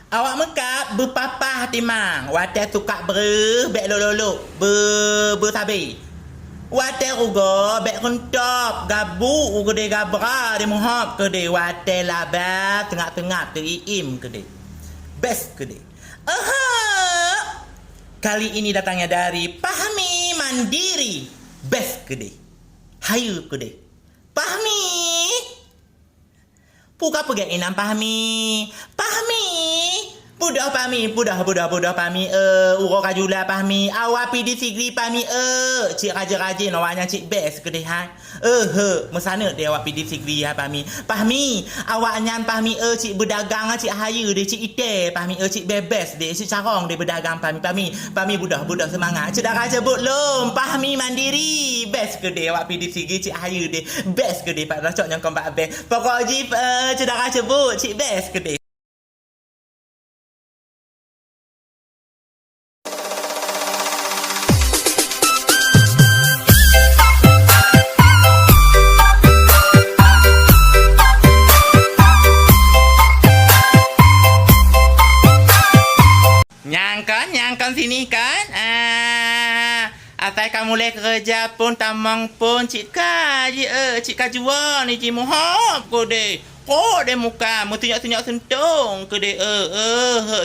Awak mekap berpapah timang. Watai suka bek lololok. Bersabi. Watai ruga bek rentop. Gabu kede gabra di muhab kede. Watai labar tengah-tengah teriim kede. Best kede. Kali ini datangnya dari Pahmi Mandiri. Best kede. Hayu kede. Pahmi. Puka pergi inam Pahmi. Pahmi. Budak Pahmi. Budak Pahmi. Uro kajula Pahmi. Awak pi disigri Pahmi. Cik raja-raja awaknya cik best kede hai. Mesana dia awak pi disigri ha Pahmi. Pahmi. Awak nyan Pahmi cik berdagang cik hayu dia cik ite. Pahmi cik bebes dia cik carong dia berdagang Pahmi. Pahmi budak semangat. Cik dah raja lom. Pahmi Mandiri. Best kede awak pi disigri cik hayu dia. Best kede pak racok yang kompak best. Pokok jip cik dah raja cik best kede. Nyangkan sini kan? Asal kamu mulai kerja pun tamang pun cik jua ni cik mohop ko de. Ko de muka mu tunjuk sentung ko de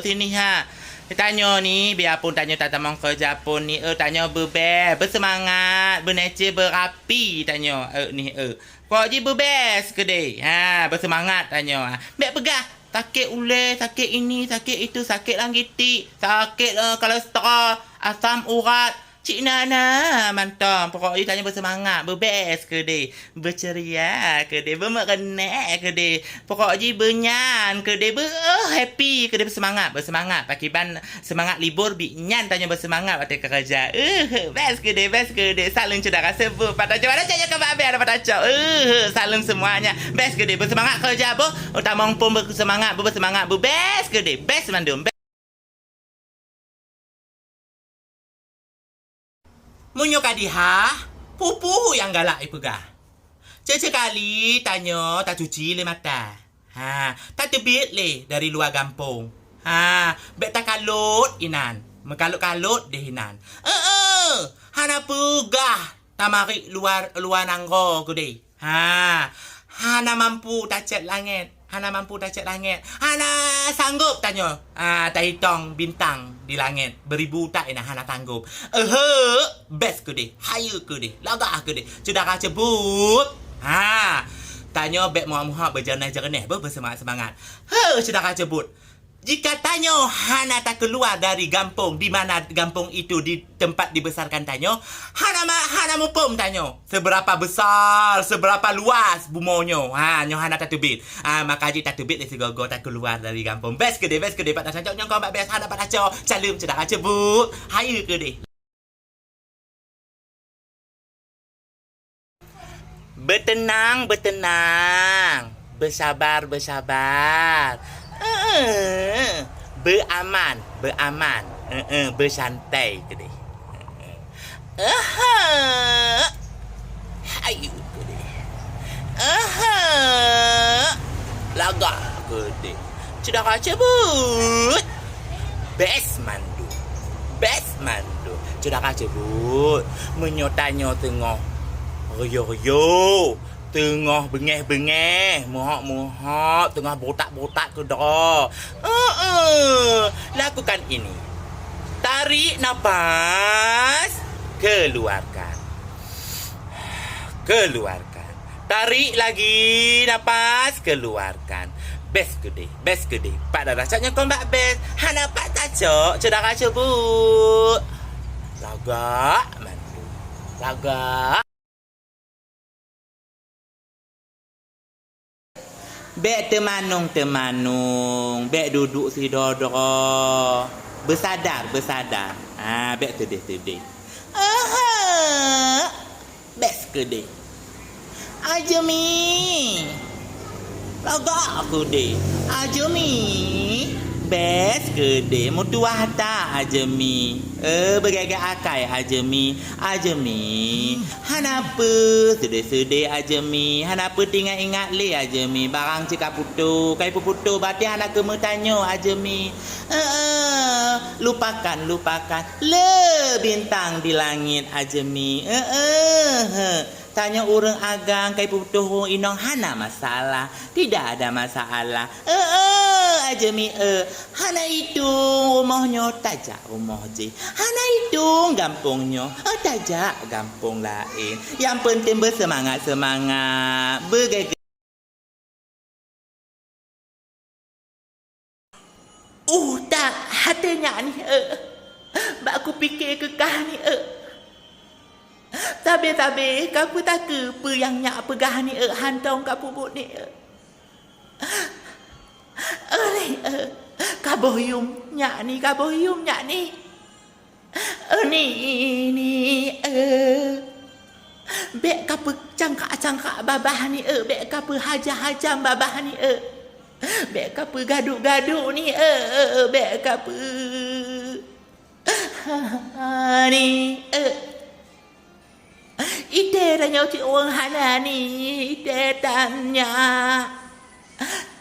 sini ha. Tanya ni biarpun tanya tak tamang kerja pun ni tanya bersemangat, bernature berapi tanya ni Kau je berbest ke de? Bersemangat tanya. Mek pegah sakit ulai, sakit ini, sakit itu, sakit langgitik, sakit kolesterol, asam urat. Cik Nana mantap. Pokoknya tanya bersemangat, berbest ke de? Berceria ke de? Bermerenek ke de? Pokoknya benyan ke de? Happy ke de? Bersemangat. Pakai ban semangat libur binyan tanya bersemangat waktu kerja. Best ke de? Salam cedera sebut. Pada jawab cakap ke babe ada pada cak. Salam semuanya. Best ke de? Bersemangat kerja bo. Utamang pun bersemangat, best ke de? Best mandum. Munyo kadiha, pupu yang galak ipegah. Sekali tanya tak cuci le mata. Tak tebit le dari luar kampung. Bet tak kalut inan. Mekalut-kalut deh inan. Hana pegah tamari luar nanggo gede. Hana mampu tacet langit. Hana sanggup tanya. Tak hitung bintang di langit. Beribu tak ina Hana sanggup. Best ke de? Hayu ke de? Lagak ke de? Cedera cebut. Tanya bek muak-muak berjerneh-jerneh. Bersemangat-semangat. Cedera cebut. Jika tanya Hana tak keluar dari kampung, di mana kampung itu di tempat dibesarkan tanya, Hana mupum tanya, seberapa besar, seberapa luas bumonyo. Hana tak tebit. Maka je tak tebit si gogo tak keluar dari kampung. Best ke de? Pak dah cocok nyong kau best Hana pak dah calum cedak cebut. Hayu ke de? Bertenang. Bersabar. Beraman. Bersantai ke deh. Hayu ke deh. Lagak ke deh. Cedera cebut. Best mandu. Cedera cebut. Menyotanya tengah Royo. Tengah bengeh-bengeh, mohak-mohak, tengah botak-botak ke dah. Lakukan ini. Tarik nafas, keluarkan. Tarik lagi nafas, keluarkan. Best ke de? Pak dah rasanya kombat best. Hana pak tacok, cedera cebut. Lagak mandu. Bek temanung. Bek duduk si dodoro. Bersadar. Bek tedih. Best ke de? Ajumi. Lagak aku de. Ajumi. Bek. best ke de mutuah tak ajemi bergagai akai ajemi hanapa sedih ajemi hanapa tinggal ingat le ajemi barang cakap putu kai putu bati anak kemu tanyo ajemi lupakan le bintang di langit ajemi tanya orang agang kai putuh inong hana masalah. Tidak ada masalah. Ajemi hana itu rumahnya tajak rumah je. Hana itu gampungnya tajak gampung lain. Yang penting bersemangat-semangat. Tak hatinya ni bak aku fikir kekah ni Tabe kapu tak ke apa yang nyak pegah ni hantong kapu but ni kaboyum nyak ni bek kapu cangkak babah ni bek kapu hajam babah ni bek kapu gaduk ni bek kapu ni ite tanya cik orang hana ni ite tanya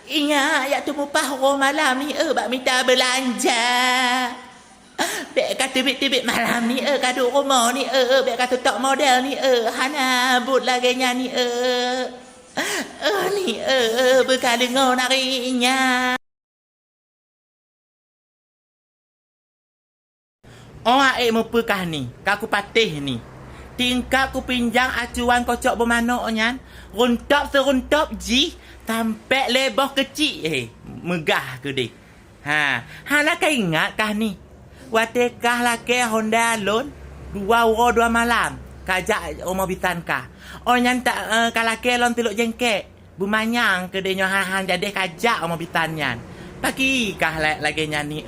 ingat ya tu mupah orang malam ni bak minta belanja bek kata tibit malam ni kaduk rumah ni bek kata tok model ni hana but laganya ni ni berkali ngau narinya mupukah ni kaku patih ni tingkap ku pinjang acuan kocok bermano nyan runtup ji sampai lebah kecil megah ke deh nak ingat kah ni watekah laki Honda Loan 2 malam kajak rumah bitan kah nyan tak kalake lon tiluk jengkek bumanyang ke deh nyohan jadi kajak rumah bitan nyan pagi kah lagi nyan ni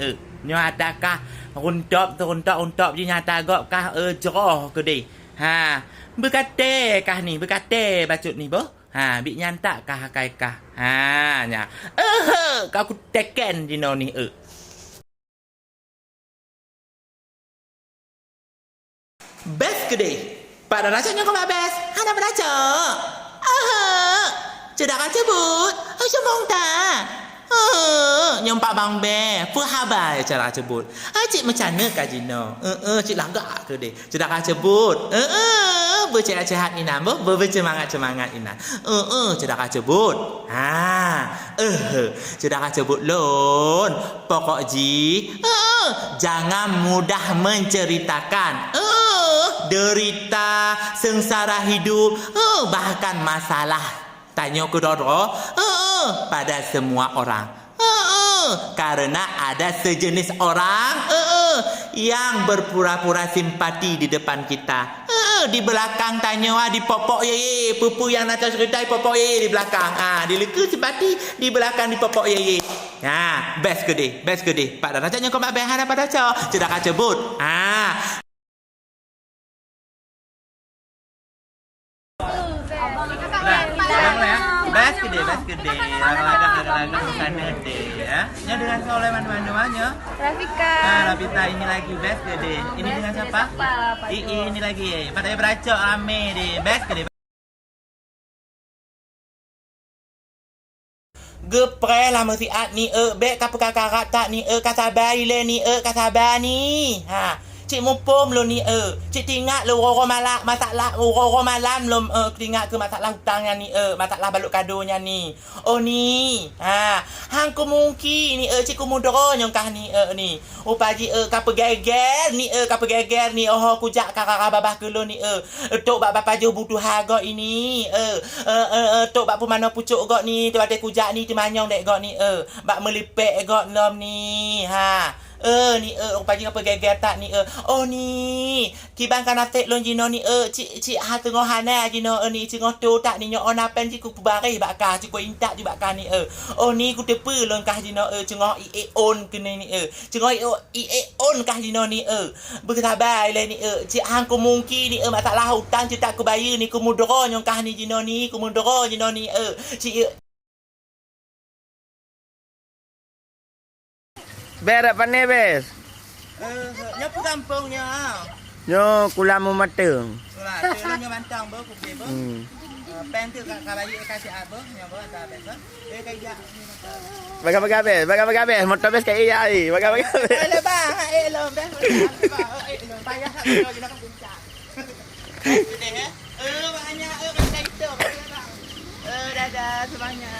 nyo adakah runtup je nyata gok kah jeroh ke deh berkata kah ni berkata bacut ni boh bik nyantak kah kai kah nya kau ku teken dino ni best ke deh pada rasanya kau best ada beraca cedak cabut semong tak nyompak bang be habai cara cabut cik macam mana kah jino cik lagak ke deh cedak cabut bercehat-cehat ina bersemangat-semangat ina cedak cabut cedak cabut lon pokok ji jangan mudah menceritakan derita sengsara hidup bahkan masalah tanya ke doro pada semua orang karena ada sejenis orang yang berpura-pura simpati di depan kita di belakang tanya di popok ye pupu yang nak cerita popok ye di belakang di leka simpati di belakang di popok ye best ke deh pak dah tanya kau mak behan apa dah cedak cabut Best gede. Laga-laga sana deh ya. Nya dengan soleh mana-mana. Rafika ini lagi best gede. Ini dengan siapa? Ini lagi. Pada beracok rame deh. Best gede. Gepre lah mesti at ni bek kakak tak ni kasabar le ni kasabar ni. Cik mumpum lo ni cik tinggal lo orang malam masalah orang malam lo tinggal ke masalah hutangnya ni masalah baluk kadonya ni ni hang ku mungkin ni cik ku mudro nyongkah ni ni upaji kapa geger ni ku jak kakak babah ke lo ni tok bapa jo butuh harga ini tok bapa mana pucuk gok ni tu ada ku jak ni timanyong dek gok ni bak melipek gok nom ni ni upaji apa geger tak ni ni kibang kana tek lon jino ni cik tengah hana jino ni cik ngoto tak ni nyo ona pen cik ku bari bakah cik ku intak ju bakah ni ni ku tepe lon kah jino cengok on kene ni cengok on kah jino ni bersabar le ni cik hang ku mungkin ni masalah hutang cik tak ku bayar ni ku mudro nyong kah ni jino ni ku mudro jino ni cik Berat pandai bes. Nyapu kampungnya. Nyo kula mau mateng. Lah, tu mantang bo ku be bo. Pen tu ka bayi kasih abo, nya bo ta be bo. Kayak Baga baga bes. Motor bes kayak iya ai. Baga bes. Ele bang, ele dah. Ele payah hak kita nak puncak. Banyak kan itu. Dadah semuanya.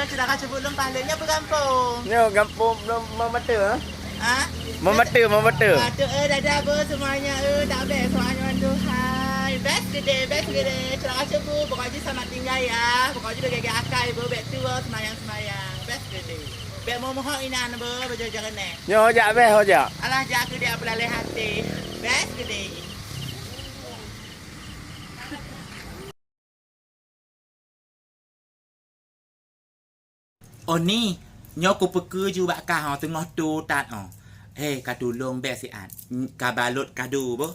Sudah sebelum pahalanya bergampung. Nyo gampung belum mau mateng. Ha? Mau mateng. Aduh, dadah bo semuanya. Tak best semuanya Tuhan. Best gede. Terima kasih bu. Pokoknya selamat tinggal ya. Pokoknya udah gaya akal bu. Bet tua semayang. Best gede. Bet mau mohon inan bu. Berjalan ni. Nyo hojak bes hojak. Alah jaga dia belalai hati. Best gede. Oh ni, nyoku peke ju bak kah tengah tu tat ka tolong best siat. Ka balut kadu boh.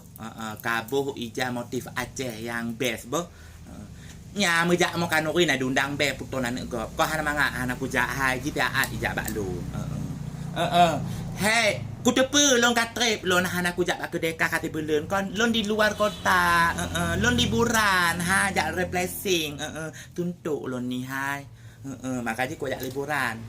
Ka boh ija motif Aceh yang best boh. Nya mejak mo kanuri na dundang be putonan go. Ko hana manga hana puja hai jita at ija bak lu. Hey, ku tepe long katrep lon hana ku jak bak kedai kati belen kon lon di luar kota. Lon liburan ha jak replacing. Tuntuk lon ni hai. Makanya ku jak liburan.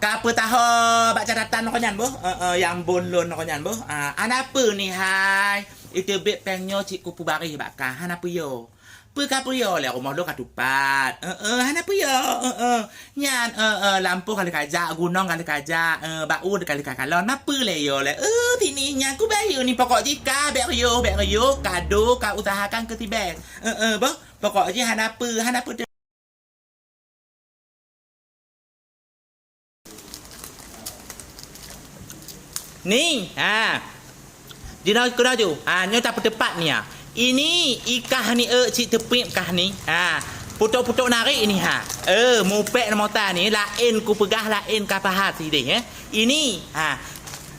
Kapa tahu bak catatan ko nyan boh. Yang bonlon ko nyan boh. Anapa ni hai? Itu bet pengnyo cik ku pubari bak ka. Hanapa yo? Apa yo le rumah lo katupat. Hanapa yo? Nyan lampu kali kajak, gunung kali kajak, bau kali kakalon. Napa le yo le? Tini nyan ku bayu ni pokok jika bet yo kado ka usahakan ke Tibet. Boh pokok je hanapa ni dia nak kena tu nyo tak tepat ni ini ikah ni cik tepip kah ni putok-putok narik ni mupek mota ni lain ku pegah lain kapahat sini ini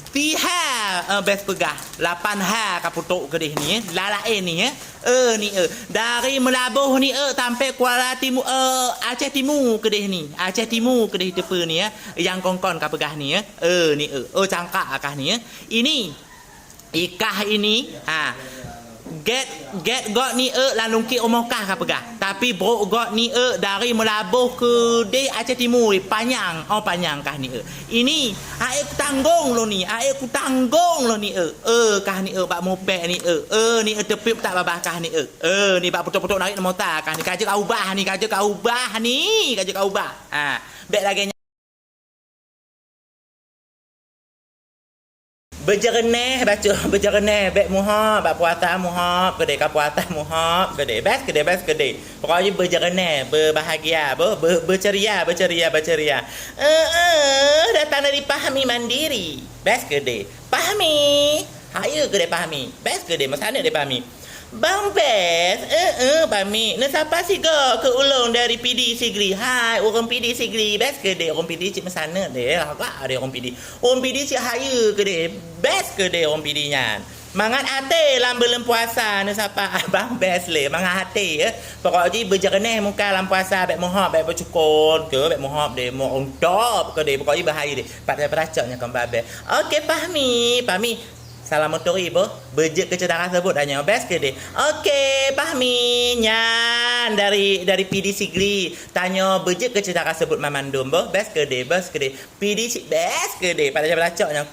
Tiha best pegah 8 ha ka putok kedih ni lain ni ni dari Melabuh ni sampai Kuala Timur Aceh Timur kedih ni Aceh Timur kedih tepe ni yang kongkon ka pegah ni ni cangkak akah ni ini ikah ini get got ni lalu ki omokah ka pegah tapi bro got ni dari Melabuh ke de Aceh Timur panjang panjang kah ni ini air tanggung lo ni kah ni bak mopek ni ni tepip tak babah kah ni ni bak putok-putok naik motor kah ni kaje kau ubah ni bet lagi berjereneh bet muhab bak puasa muhab gede ka puasa muhab gede best gede pokoknya berjereneh berbahagia berceria datang dari Pahami Mandiri best gede Pahami hayu gede Pahami best gede masane de Pahami Bang Bes, Pahami siapa sih ke ulung dari PD Sigri hai orang PD Sigri best gede orang PD cik masana deh agak ada orang PD cik hayu gede best gede orang PD nya mangan hati lam puasa siapa Bang Bes le mangan hati pokoknya berjereneh muka lam puasa bek mohab bek bercukon ke bek mohab deh mau ontop ke deh pokoknya bahaya deh pada peracaknya kan babe okey Pahami salam motori boh bejek kecerdasan sebut hanya best ke deh okey Pahmi nyan dari PD Sigri tanya bejek kecerdasan sebut mamandum boh best ke deh PD best ke deh pada belacaknya